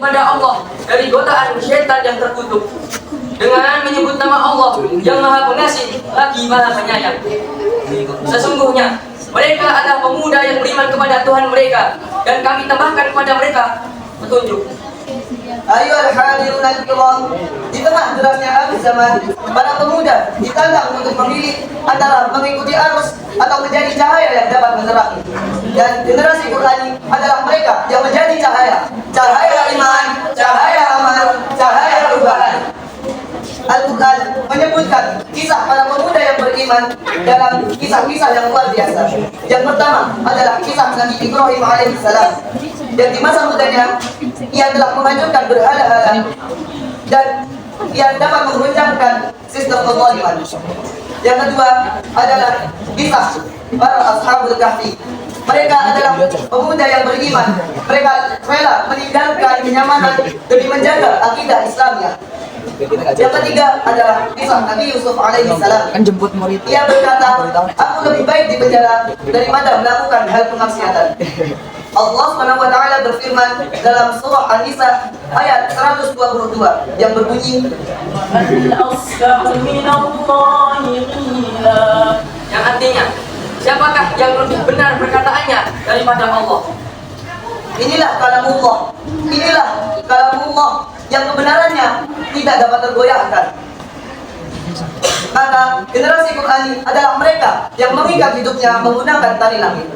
kepada Allah dari godaan syaitan yang terkutuk dengan menyebut nama Allah yang Maha Pengasih lagi Maha Penyayang. Sesungguhnya mereka adalah pemuda yang beriman kepada Tuhan mereka, dan kami tambahkan kepada mereka petunjuk. Ayolah hadirun al-kiram, di tengah derasnya akhir zaman, para pemuda ditantang untuk memilih antara mengikuti arus atau menjadi cahaya yang dapat menerangi. Dan generasi Qur'ani adalah mereka yang menjadi cahaya iman, cahaya amal, cahaya perubahan. Al-Quran menyebutkan kisah para pemuda yang beriman dalam kisah-kisah yang luar biasa. Yang pertama adalah kisah Nabi Ibrahim alaihissalam. Dan di masa mudanya ia telah menghancurkan berhala-hala dan ia dapat mengguncangkan sistem kezaliman. Yang kedua adalah kisah para Ashabul Kahfi. Mereka adalah pemuda yang beriman. Mereka rela meninggalkan kenyamanan demi menjaga akidah Islamnya. Yang ketiga adalah kisah Nabi Yusuf alaihissalam. Ia berkata, aku lebih baik di penjara daripada melakukan hal kemaksiatan. Allah SWT berfirman dalam surah An-Nisa ayat 122 yang berbunyi, yang artinya, siapakah yang lebih benar perkataannya daripada Allah? Inilah kalamullah yang kebenarannya tidak dapat tergoyahkan. Maka generasi Qur'ani adalah mereka yang mengikat hidupnya menggunakan tali langit.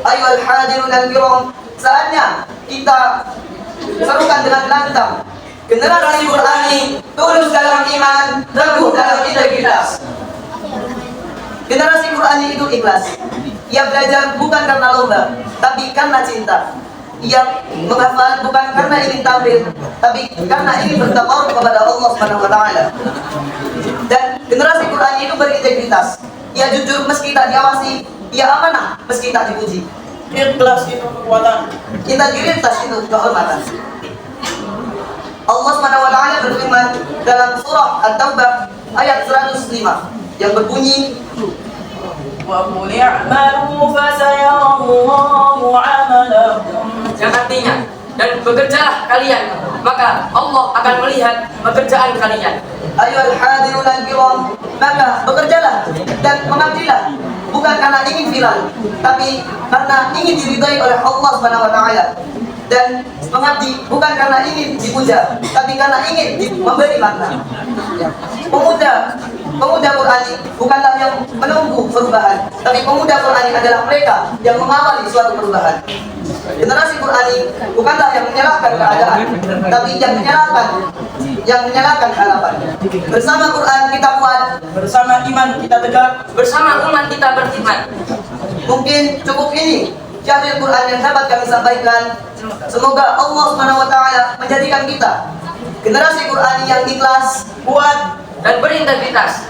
Ayolah hadirun al-kiram, saatnya kita serukan dengan lantang. Generasi Qur'ani tulus dalam iman, teguh dalam integritas. Generasi Qur'ani itu ikhlas. Ia belajar bukan karena lomba, tapi karena cinta. Ia menghafal bukan karena ingin tampil, tapi karena ingin bertakarub kepada Allah SWT. Dan generasi Qur'ani itu berintegritas. Ia jujur meski tak diawasi, ia amanah meski tak dipuji. Ikhlas itu kekuatan, Integritas itu kehormatan. Allah SWT berfirman dalam surah At-Taubah ayat 105 yang berbunyi, وَقُلِ اعْمَلُوا فَسَيَرَى اللَّهُ عَمَلَكُمْ. Yang artinya, dan bekerjalah kalian, maka Allah akan melihat pekerjaan kalian. Ayolah hadirun al-kiram, maka bekerjalah dan mengabdilah bukan karena ingin viral, tapi karena ingin diridai oleh Allah SWT. Dan mengabdi bukan karena ingin dipuja, tapi karena ingin memberi makna. Pemuda Qur'ani bukanlah yang menunggu perubahan, tapi pemuda Qur'ani adalah mereka yang mengawali suatu perubahan. Generasi Qur'ani bukanlah yang menyalahkan keadaan, tapi yang menyalahkan harapan. Bersama Quran kita kuat, Bersama iman kita tegak, Bersama umat kita berkhidmat. mungkin cukup ini syahril Quran yang dapat kami sampaikan. Semoga Allah SWT menjadikan kita generasi Qur'ani yang ikhlas, kuat, dan berintegritas.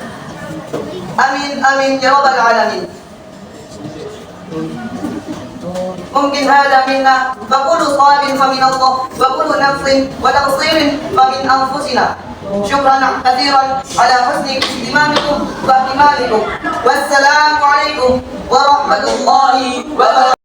Amin amin ya rabbal alamin. Mungkin hada minna wa kullu shawabin fa min Allah wa kullu nafsin wa taqsirin fa min anfusina. Syukran katsiran ala husni istimamikum wa ihtimalikum. Wassalamu alaikum warahmatullahi wabarakatuh.